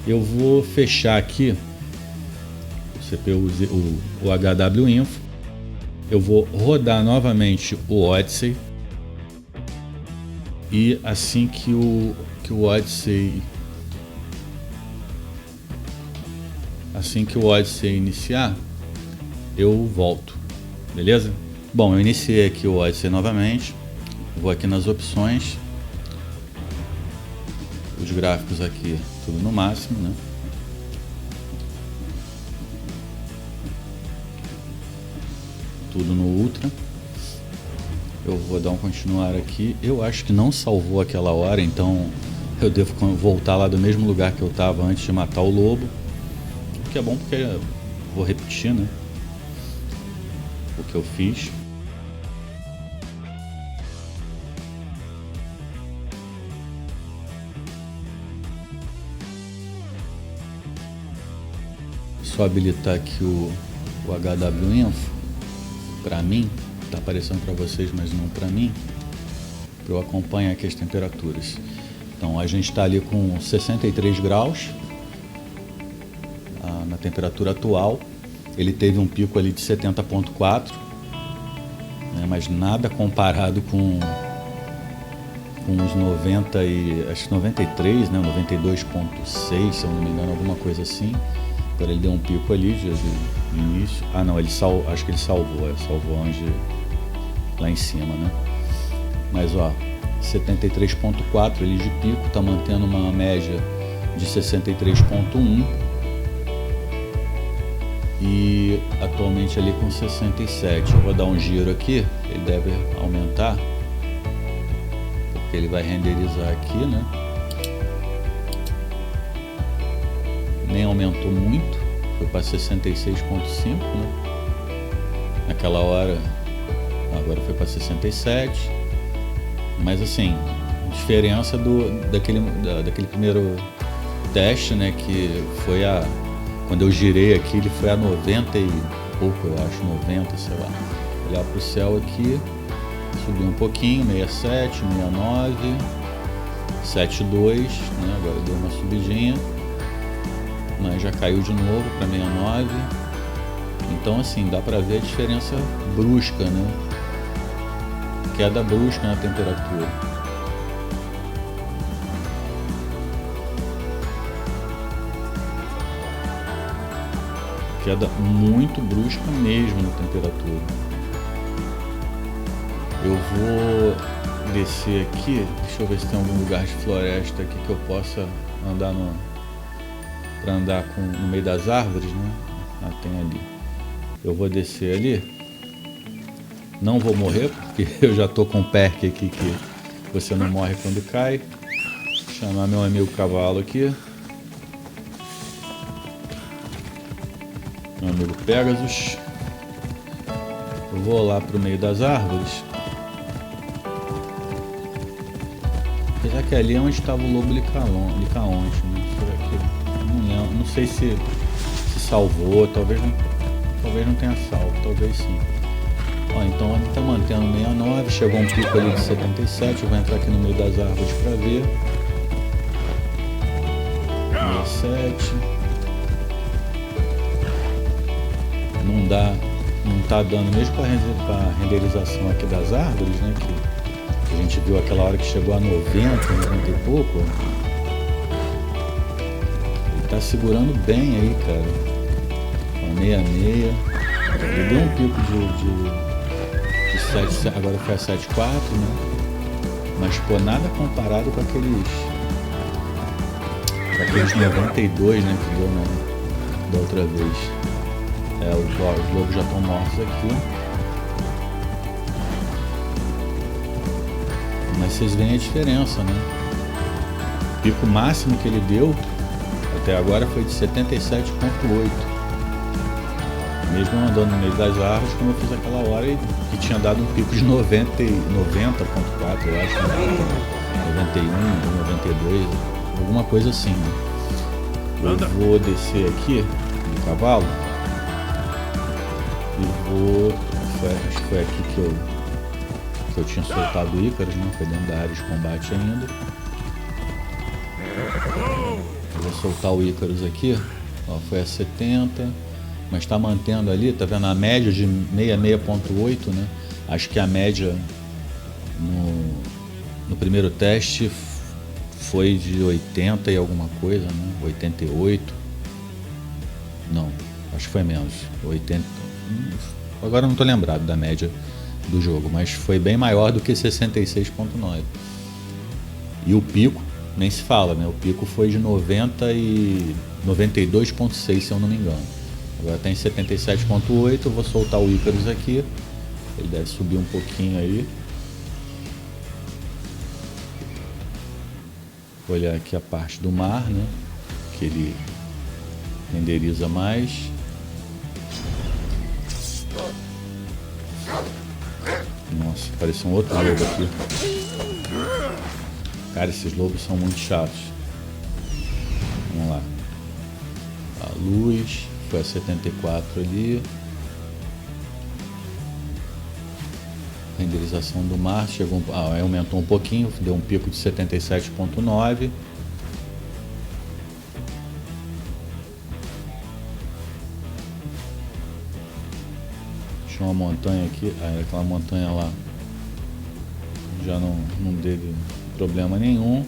Eu vou fechar aqui o CPU, o HWInfo. Eu vou rodar novamente o Odyssey e assim que o Odyssey iniciar, eu volto, beleza? Bom, eu iniciei aqui o Odyssey novamente, vou aqui nas opções, os gráficos aqui tudo no máximo, né? Tudo no Ultra. Eu vou dar um continuar aqui. Eu acho que não salvou aquela hora, então eu devo voltar lá do mesmo lugar que eu estava antes de matar o lobo. O que é bom porque eu vou repetir, né, o que eu fiz. Só habilitar aqui o HWInfo. Para mim, tá aparecendo para vocês, mas não para mim, para eu acompanhar aqui as temperaturas. Então a gente está ali com 63 graus na temperatura atual. Ele teve um pico ali de 70.4, né, mas nada comparado com os 90 e acho que 93, né, 92.6, se eu não me engano, alguma coisa assim. Agora ele deu um pico ali de início. Ah não, acho que ele salvou onde lá em cima, né? Mas ó, 73.4 ali de pico, tá mantendo uma média de 63.1 e atualmente ali com 67. Eu vou dar um giro aqui, ele deve aumentar porque ele vai renderizar aqui, né? Nem aumentou muito, foi para 66.5, né? Naquela hora, agora foi para 67, mas assim, diferença daquele primeiro teste, né? Que foi quando eu girei aqui, ele foi a 90 e pouco, eu acho, 90, sei lá. Olhar para o céu aqui, subiu um pouquinho, 67, 69, 72, né? Agora deu uma subidinha. Mas já caiu de novo para 69. Então assim, dá para ver a diferença brusca, né? Queda brusca na temperatura. Queda muito brusca mesmo na temperatura. Eu vou descer aqui, deixa eu ver se tem algum lugar de floresta aqui que eu possa andar para andar no meio das árvores, né? Ah, tem ali. Eu vou descer ali. Não vou morrer porque eu já tô com um perk aqui que você não morre quando cai. Vou chamar meu amigo cavalo aqui. Meu amigo Pegasus. Eu vou lá pro meio das árvores. Apesar que ali é onde estava o lobo licaonte, né? Não lembro, não sei se salvou, talvez não tenha salvo, talvez sim. Ó, então ele está mantendo 69, chegou um pico ali de 77, eu vou entrar aqui no meio das árvores para ver. 67. Não tá dando mesmo com a renderização aqui das árvores, né? Que a gente viu aquela hora que chegou a 90 e pouco. Ele tá segurando bem aí, cara. 66. Ele deu um pico de 7, agora foi a 7,4, né? Mas pô, nada comparado com aqueles 92, né? Que deu da outra vez. Os lobos já estão mortos aqui. Mas vocês veem a diferença, né? O pico máximo que ele deu até agora foi de 77,8. Mesmo andando no meio das árvores, como eu fiz aquela hora, que tinha dado um pico de 90,4, eu acho, 91, 92, alguma coisa assim. Né? Eu vou descer aqui de cavalo e vou. Acho que foi aqui que eu tinha soltado o Ícaros, né? Foi dentro da área de combate ainda. Eu vou soltar o Ícaros aqui, ó, foi a 70. Mas está mantendo ali, tá vendo a média de 66,8, né? Acho que a média no primeiro teste foi de 80 e alguma coisa, né? 88. Não, acho que foi menos. 80. Agora eu não tô lembrado da média do jogo, mas foi bem maior do que 66,9. E o pico, nem se fala, né? O pico foi de 92,6, se eu não me engano. Agora tem 77,8, eu vou soltar o Ícaros aqui. Ele deve subir um pouquinho aí. Vou olhar aqui a parte do mar, né? Que ele renderiza mais. Nossa, apareceu um outro lobo aqui. Cara, esses lobos são muito chatos. Vamos lá. A luz. Foi a 74 ali. Renderização do mar chegou, aumentou um pouquinho, deu um pico de 77,9. Tinha uma montanha aqui, aquela montanha lá já não teve problema nenhum.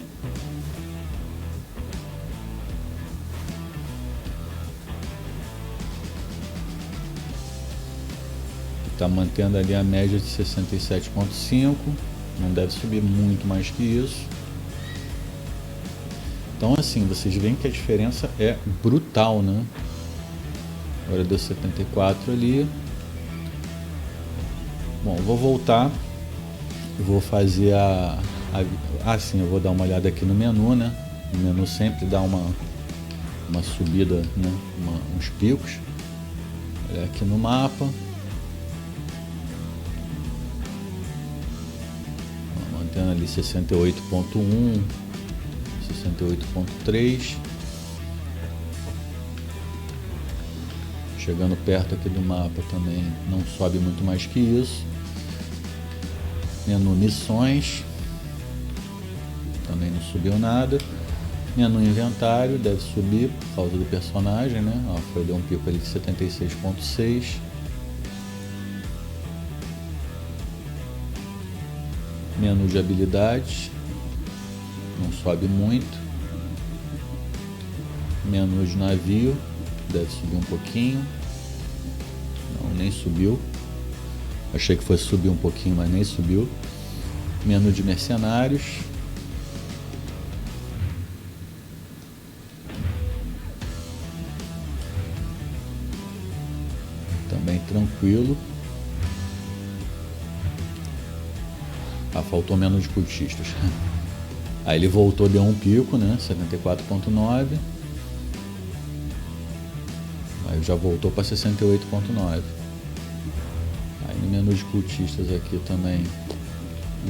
Está mantendo ali a média de 67,5, não deve subir muito mais que isso. Então assim, vocês veem que a diferença é brutal, né? Agora deu 74 ali. Bom, vou voltar, vou fazer sim, eu vou dar uma olhada aqui no menu, né? O menu sempre dá uma subida, né? Uns picos. Olha aqui no mapa. Mantendo ali 68,1, 68,3. Chegando perto aqui do mapa também não sobe muito mais que isso. Menu missões. Também não subiu nada. Menu inventário deve subir por causa do personagem, né? Ó, deu um pico ali de 76,6. Menu de habilidades, não sobe muito. Menu de navio, deve subir um pouquinho. Não, nem subiu. Achei que fosse subir um pouquinho, mas nem subiu. Menu de mercenários. Também tranquilo. faltou menos de cultistas. Aí ele voltou, deu um pico, né? 74.9. Aí já voltou para 68.9. Aí no menu de cultistas aqui também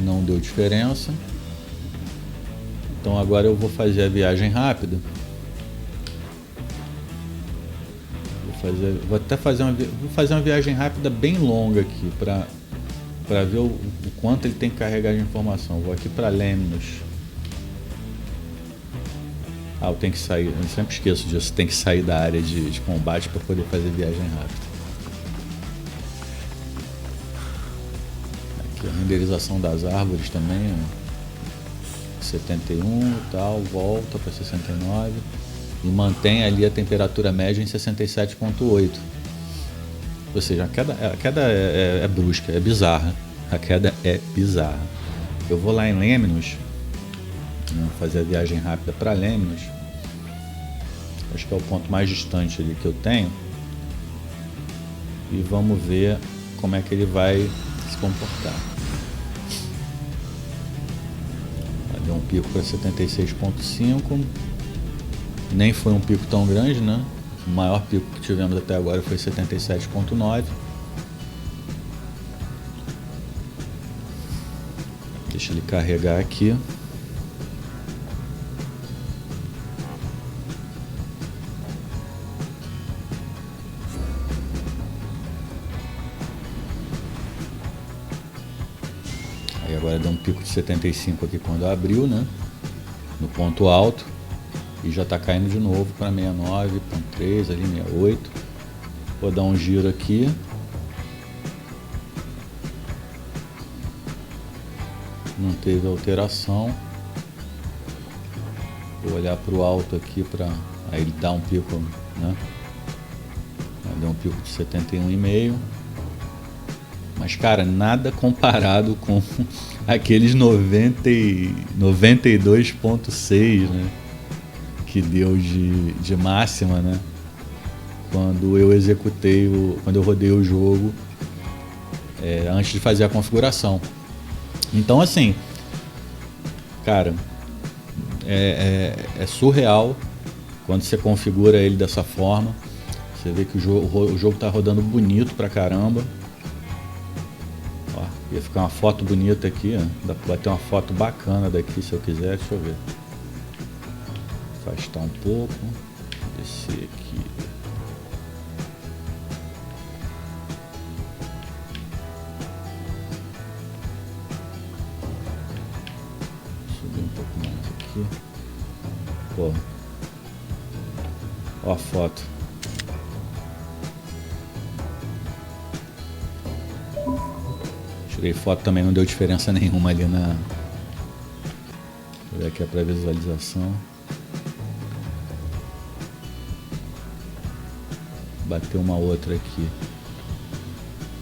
não deu diferença. Então agora eu vou fazer a viagem rápida. Vou fazer uma viagem rápida bem longa aqui para ver o quanto ele tem que carregar de informação. Vou aqui para Lemnos. Eu tenho que sair, eu sempre esqueço disso, tem que sair da área de combate para poder fazer viagem rápida. Aqui a renderização das árvores também, 71 e tal, volta para 69 e mantém ali a temperatura média em 67.8. Ou seja, a queda é brusca, é bizarra. A queda é bizarra. Eu vou lá em Lemnos, fazer a viagem rápida para Lemnos. Acho que é o ponto mais distante ali que eu tenho. E vamos ver como é que ele vai se comportar. Deu um pico para 76.5. Nem foi um pico tão grande, né? O maior pico que tivemos até agora foi 77.9. Deixa ele carregar aqui. Aí agora deu um pico de 75 aqui quando abriu, né? No ponto alto. E já está caindo de novo para 69.3, ali 68. Vou dar um giro aqui. Não teve alteração. Vou olhar para o alto aqui para aí ele dá um pico, né? Deu um pico de 71,5. Mas cara, nada comparado com aqueles 92.6, né? Que deu de máxima, né? Quando eu executei, quando eu rodei o jogo antes de fazer a configuração. Então assim, cara, é surreal quando você configura ele dessa forma. Você vê que o jogo tá rodando bonito pra caramba. Ó, ia ficar uma foto bonita aqui, ó. Dá pra bater uma foto bacana daqui se eu quiser, deixa eu ver. Afastar um pouco, descer aqui. Subir um pouco mais aqui. Pô. Ó a foto. Tirei foto também, não deu diferença nenhuma ali na... Deixa eu ver aqui a pré-visualização. Bater uma outra aqui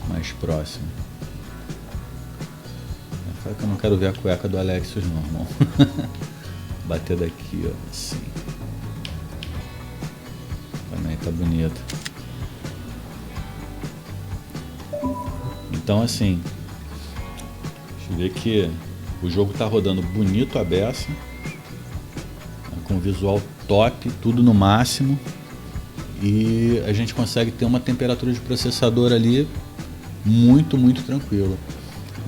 mais próxima. Fala que eu não quero ver a cueca do Alexios não, irmão. Bater daqui, ó, assim. Também tá bonito. Então assim, deixa eu ver que o jogo tá rodando bonito a beça, com visual top, tudo no máximo. E a gente consegue ter uma temperatura de processador ali muito tranquila.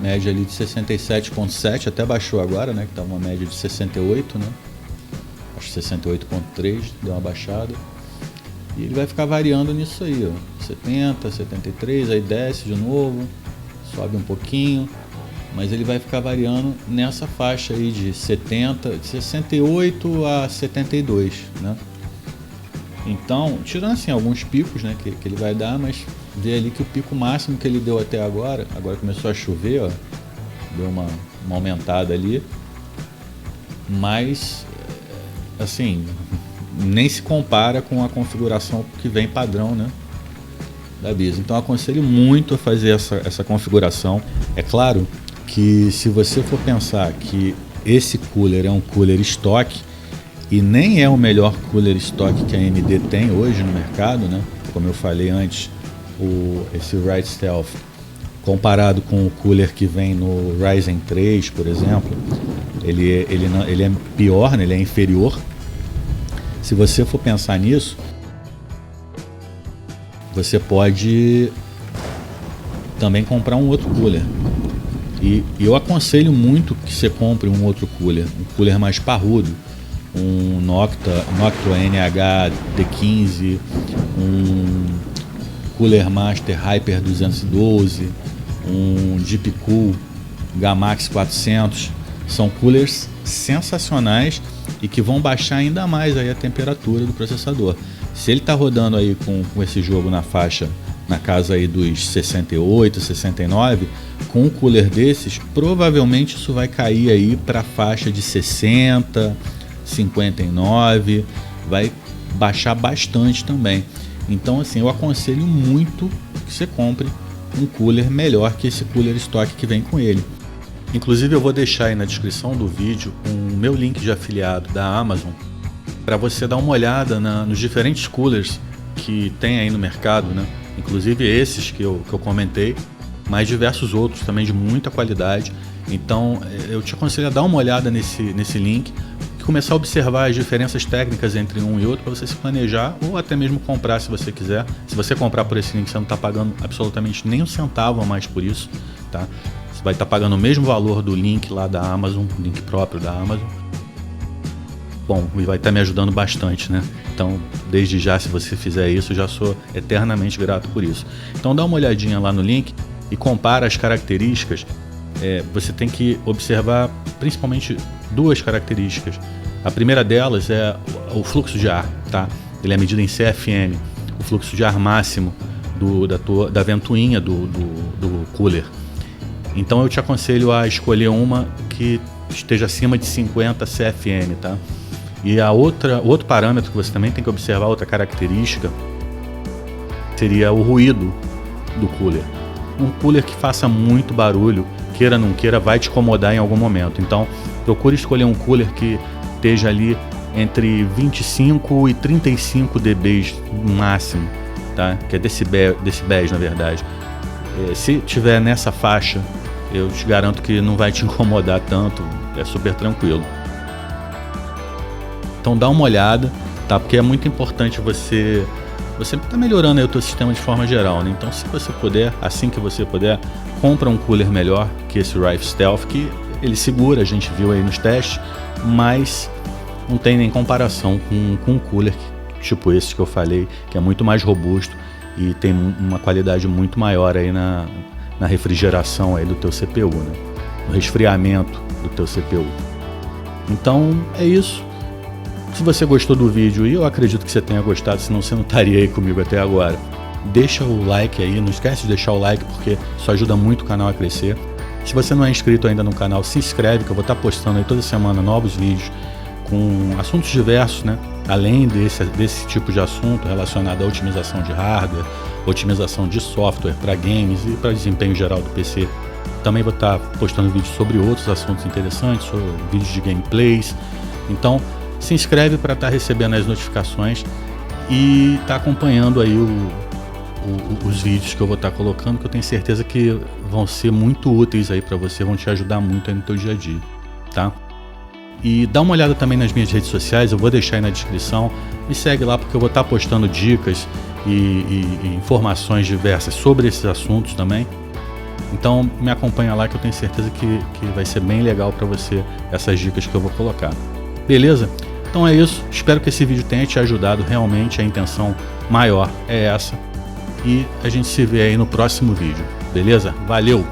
Média ali de 67.7, até baixou agora, né? Que tá uma média de 68, né? Acho 68.3, deu uma baixada. E ele vai ficar variando nisso aí, ó. 70, 73, aí desce de novo, sobe um pouquinho. Mas ele vai ficar variando nessa faixa aí de 70, de 68 a 72, né? Então, tirando assim alguns picos, né, que ele vai dar, mas vê ali que o pico máximo que ele deu até agora começou a chover, ó, deu uma aumentada ali, mas assim, nem se compara com a configuração que vem padrão, né, da BIOS. Então aconselho muito a fazer essa configuração. É claro que se você for pensar que esse cooler é um cooler estoque, e nem é o melhor cooler estoque que a AMD tem hoje no mercado, né? Como eu falei antes, esse Wright Stealth comparado com o cooler que vem no Ryzen 3, por exemplo, ele é pior, né? Ele é inferior. Se você for pensar nisso, você pode também comprar um outro cooler. E eu aconselho muito que você compre um outro cooler, um cooler mais parrudo, um Noctua NH-D15, um Cooler Master Hyper 212, um Deepcool Gamax 400. São coolers sensacionais e que vão baixar ainda mais aí a temperatura do processador. Se ele está rodando aí com esse jogo na faixa, na casa aí dos 68, 69, com um cooler desses, provavelmente isso vai cair aí para a faixa de 60, 59, vai baixar bastante também. Então assim, eu aconselho muito que você compre um cooler melhor que esse cooler estoque que vem com ele. Inclusive eu vou deixar aí na descrição do vídeo o meu link de afiliado da Amazon para você dar uma olhada nos diferentes coolers que tem aí no mercado, né? Inclusive esses que eu comentei, mas diversos outros também de muita qualidade. Então eu te aconselho a dar uma olhada nesse link e começar a observar as diferenças técnicas entre um e outro para você se planejar ou até mesmo comprar se você quiser. Se você comprar por esse link, você não está pagando absolutamente nem um centavo a mais por isso, tá? Você vai estar pagando o mesmo valor do link lá da Amazon, link próprio da Amazon. Bom, e vai estar me ajudando bastante, né? Então, desde já, se você fizer isso, eu já sou eternamente grato por isso. Então, dá uma olhadinha lá no link e compara as características. Você tem que observar principalmente duas características. A primeira delas é o fluxo de ar, tá? Ele é medido em CFM, o fluxo de ar máximo da ventoinha do cooler. Então, eu te aconselho a escolher uma que esteja acima de 50 CFM, tá? E o outro parâmetro que você também tem que observar, outra característica, seria o ruído do cooler. Um cooler que faça muito barulho, queira ou não queira, vai te incomodar em algum momento. Então, procure escolher um cooler que esteja ali entre 25 e 35 dB no máximo, tá? Que é decibéis, na verdade. Se tiver nessa faixa, eu te garanto que não vai te incomodar tanto, é super tranquilo. Então dá uma olhada, tá? Porque é muito importante você tá melhorando aí o teu sistema de forma geral, né? Então se você puder, assim que você puder, compra um cooler melhor que esse Rife Stealth, que ele segura, a gente viu aí nos testes, mas não tem nem comparação com um cooler tipo esse que eu falei, que é muito mais robusto e tem uma qualidade muito maior aí na refrigeração aí do teu CPU, né? No resfriamento do teu CPU. Então é isso. Se você gostou do vídeo, e eu acredito que você tenha gostado, senão você não estaria aí comigo até agora, deixa o like aí, não esquece de deixar o like porque isso ajuda muito o canal a crescer. Se você não é inscrito ainda no canal, se inscreve que eu vou estar postando aí toda semana novos vídeos com assuntos diversos, né? Além desse tipo de assunto relacionado à otimização de hardware, otimização de software para games e para desempenho geral do PC. Também vou estar postando vídeos sobre outros assuntos interessantes, sobre vídeos de gameplays. Então, se inscreve para estar recebendo as notificações e estar acompanhando aí os vídeos que eu vou estar colocando, que eu tenho certeza que vão ser muito úteis aí para você, vão te ajudar muito aí no teu dia a dia, tá? E dá uma olhada também nas minhas redes sociais, eu vou deixar aí na descrição, me segue lá porque eu vou estar postando dicas e informações diversas sobre esses assuntos também. Então me acompanha lá que eu tenho certeza que vai ser bem legal para você essas dicas que eu vou colocar. Beleza? Então é isso, espero que esse vídeo tenha te ajudado, realmente a intenção maior é essa. E a gente se vê aí no próximo vídeo, beleza? Valeu!